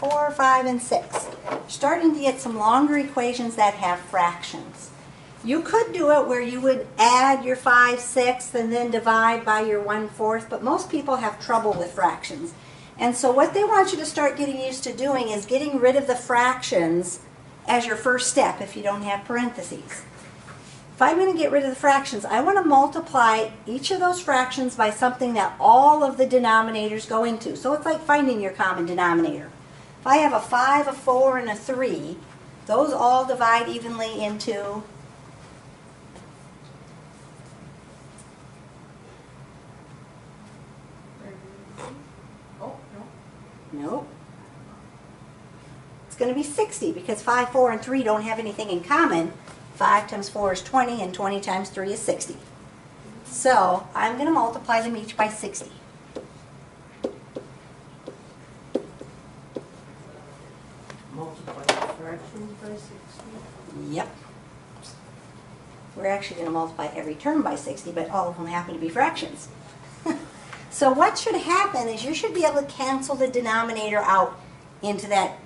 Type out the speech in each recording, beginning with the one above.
4, 5, and 6. Starting to get some longer equations that have fractions. You could do it where you would add your 5/6 and then divide by your 1/4, but most people have trouble with fractions. And so what they want you to start getting used to doing is getting rid of the fractions as your first step if you don't have parentheses. If I'm going to get rid of the fractions, I want to multiply each of those fractions by something that all of the denominators go into. So it's like finding your common denominator. If I have a 5, a 4, and a 3, those all divide evenly into nope. It's going to be 60 because 5, 4, and 3 don't have anything in common. 5 times 4 is 20, and 20 times 3 is 60. So I'm going to multiply them each by 60. Multiply the fractions by 60? Yep. We're actually going to multiply every term by 60, but all of them happen to be fractions. So what should happen is you should be able to cancel the denominator out into that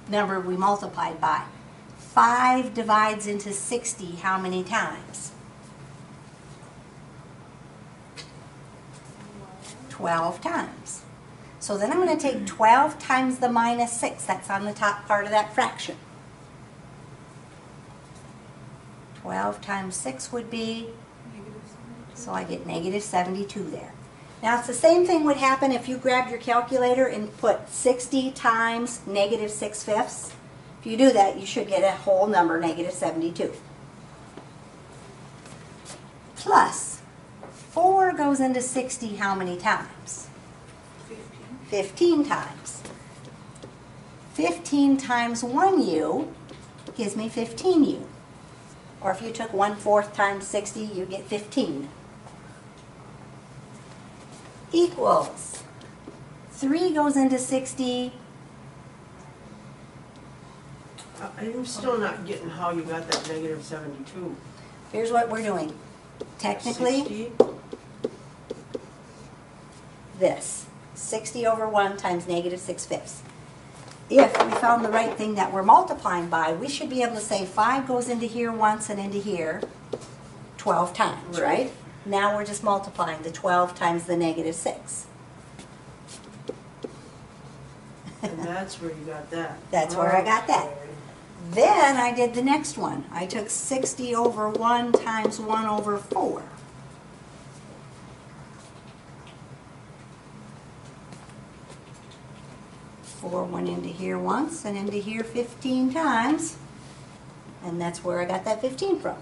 number we multiplied by. 5 divides into 60 how many times? 12 times. So then I'm going to take 12 times the minus 6. That's on the top part of that fraction. 12 times 6 would be, so I get negative 72 there. Now it's the same thing would happen if you grabbed your calculator and put 60 times negative 6/5. If you do that, you should get a whole number, negative 72. Plus, 4 goes into 60 how many times? 15 times. 15 times 1u gives me 15u. Or if you took 1/4 times 60, you get 15. Equals 3 goes into 60. I'm still not getting how you got that negative 72. Here's what we're doing. Technically, 60? this. 60 over 1 times negative 6/5. If we found the right thing that we're multiplying by, we should be able to say 5 goes into here once and into here 12 times, right? Now we're just multiplying the 12 times the negative 6. And that's where you got that. That's where I got that. Then I did the next one. I took 60 over 1 times 1 over 4. Four went into here once and into here 15 times. And that's where I got that 15 from.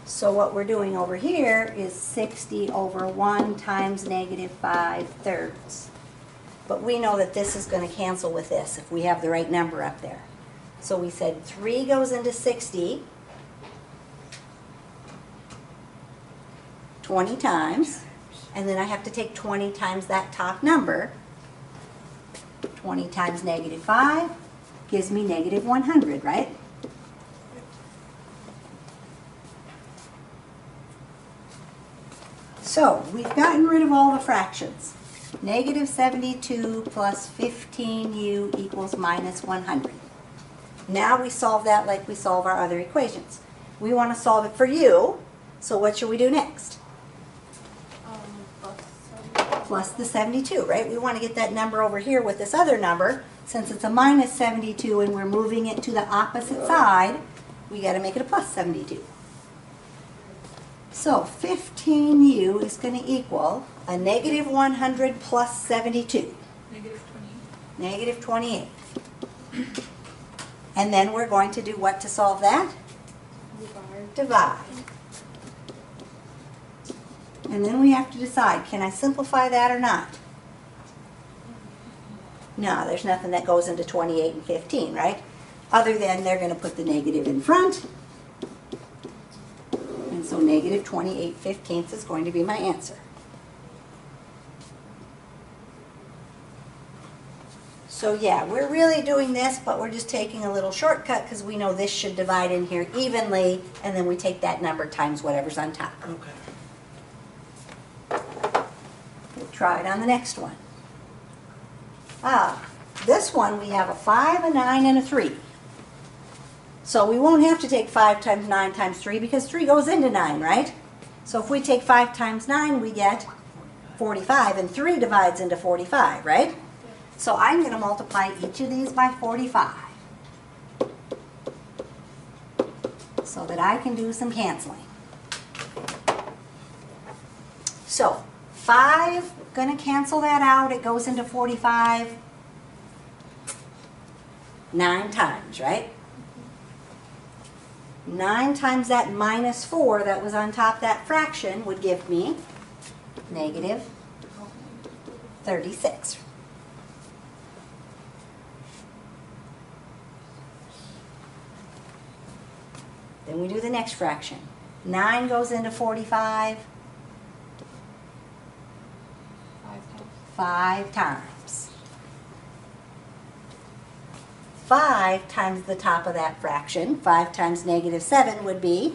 So what we're doing over here is 60 over 1 times negative 5/3. But we know that this is going to cancel with this if we have the right number up there. So we said 3 goes into 60 20 times. And then I have to take 20 times that top number. 20 times negative 5 gives me negative 100, right? So we've gotten rid of all the fractions. Negative 72 plus 15u equals minus 100. Now we solve that like we solve our other equations. We want to solve it for u, so what should we do next? Plus the 72, right? We want to get that number over here with this other number. Since it's a minus 72 and we're moving it to the opposite side, we got to make it a plus 72. So 15u is going to equal a negative 100 plus 72. Negative 28. Negative 28. And then we're going to do what to solve that? Divide. And then we have to decide, can I simplify that or not? No, there's nothing that goes into 28 and 15, right? Other than they're going to put the negative in front. And so negative 28/15 is going to be my answer. So yeah, we're really doing this, but we're just taking a little shortcut because we know this should divide in here evenly, and then we take that number times whatever's on top. Okay. Which Try it on the next one. This one we have a 5, a 9, and a 3. So we won't have to take 5 times 9 times 3 because 3 goes into 9, right? So if we take 5 times 9, we get 45, and 3 divides into 45, right? So I'm going to multiply each of these by 45 so that I can do some canceling. So 5, going to cancel that out. It goes into 45 9 times, right? 9 times that minus 4 that was on top that fraction would give me negative 36. Then we do the next fraction. 9 goes into 45 5 times. 5 times the top of that fraction, 5 times negative 7 would be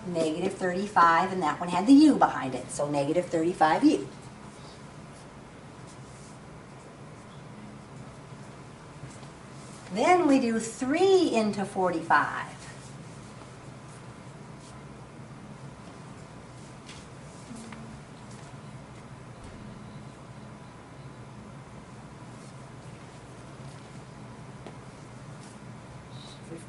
negative 35, and that one had the u behind it, so negative 35u. Then we do 3 into 45.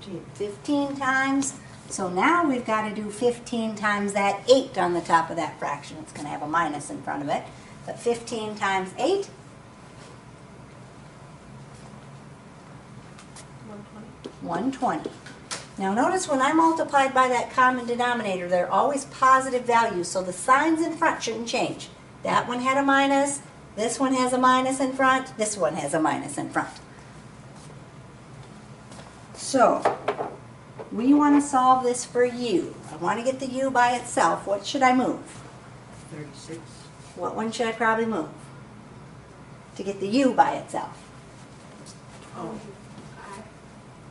$15. 15 times. So now we've got to do 15 times that 8 on the top of that fraction. It's going to have a minus in front of it. But 15 times 8, 120. Now notice when I multiplied by that common denominator, they're always positive values, so the signs in front shouldn't change. That one had a minus, this one has a minus in front, this one has a minus in front. So, we want to solve this for u. I want to get the u by itself. What should I move? 36. What one should I probably move to get the u by itself? Oh.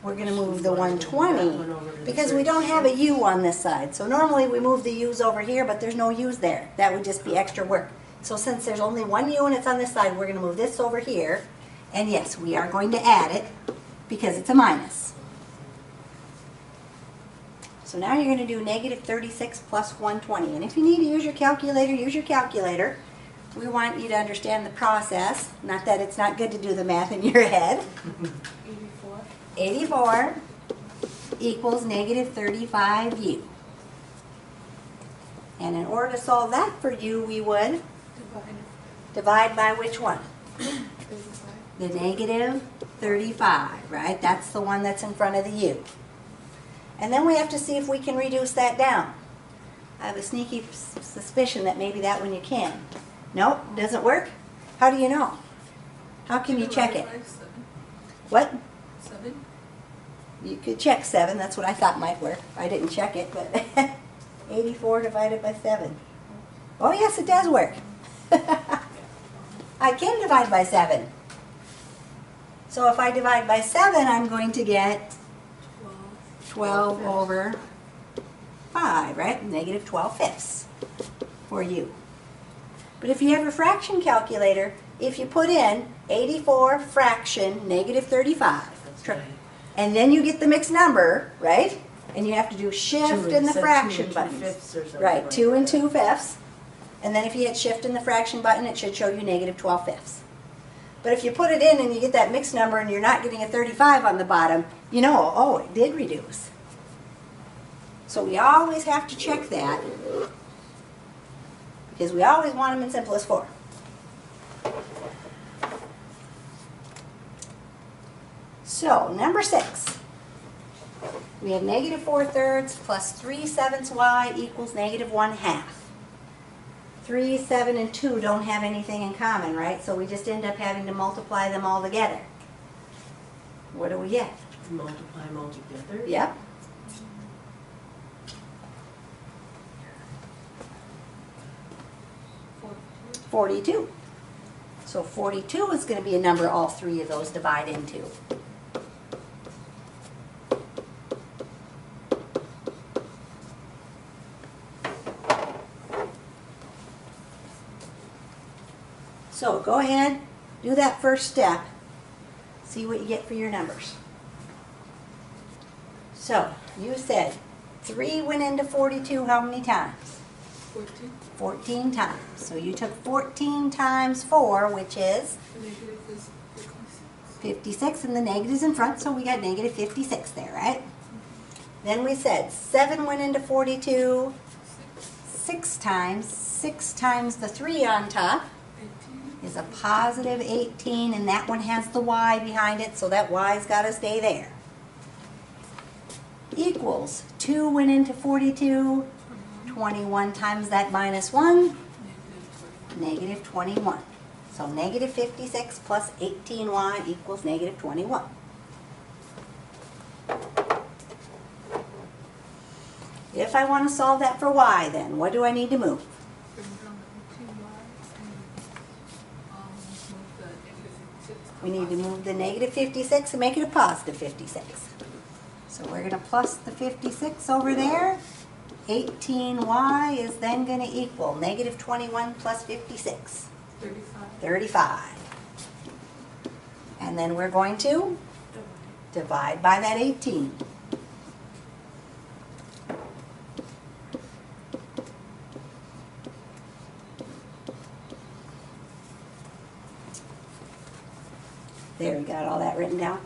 We're going to move the 120 because we don't have a u on this side. So normally we move the u's over here, but there's no u's there. That would just be extra work. So since there's only one u and it's on this side, we're going to move this over here. And yes, we are going to add it because it's a minus. So now you're going to do negative 36 plus 120. And if you need to use your calculator, use your calculator. We want you to understand the process. Not that it's not good to do the math in your head. 84 equals negative 35u. And in order to solve that for u, we would divide by which one? The negative 35, right? That's the one that's in front of the u. And then we have to see if we can reduce that down. I have a sneaky suspicion that maybe that one you can. Nope, doesn't work? How do you know? How can you check it? What? 7. You could check 7. That's what I thought might work. I didn't check it, but 84 divided by 7. Oh, yes, it does work. I can divide by 7. So if I divide by 7, I'm going to get 12 over 5, right? Negative 12 fifths for u. But if you have a fraction calculator, if you put in 84 fraction negative 35, and then you get the mixed number, right? And you have to do shift in the fraction buttons. Right, 2 and 2 fifths. And then if you hit shift in the fraction button, it should show you negative 12 fifths. But if you put it in and you get that mixed number and you're not getting a 35 on the bottom, you know, oh, it did reduce. So we always have to check that because we always want them in simplest form. So, number 6. We have negative 4/3 plus 3/7 y equals negative 1/2. 3, 7, and 2 don't have anything in common, right? So we just end up having to multiply them all together. What do we get? Multiply them all together? Yep. $42. So 42 is going to be a number all three of those divide into. So go ahead, do that first step. See what you get for your numbers. So you said 3 went into 42 how many times? 14. 14 times. So you took 14 times 4, which is Negative is 56. 56, and the negative's in front, so we got negative 56 there, right? Then we said 7 went into 42 6 times. 6 times the 3 on top 18. is a positive 18, and that one has the y behind it, so that y's got to stay there. Equals 2 went into 42, 21 times that minus 1, negative 21. So negative 56 plus 18y equals negative 21. If I want to solve that for y, then what do I need to move? Bring down the 18y and move the negative 56. We need to move the negative 56 and make it a positive 56. So we're going to plus the 56 over there. 18y is then going to equal negative 21 plus 56. 35. 35. And then we're going to divide by that 18. There, we got all that written down.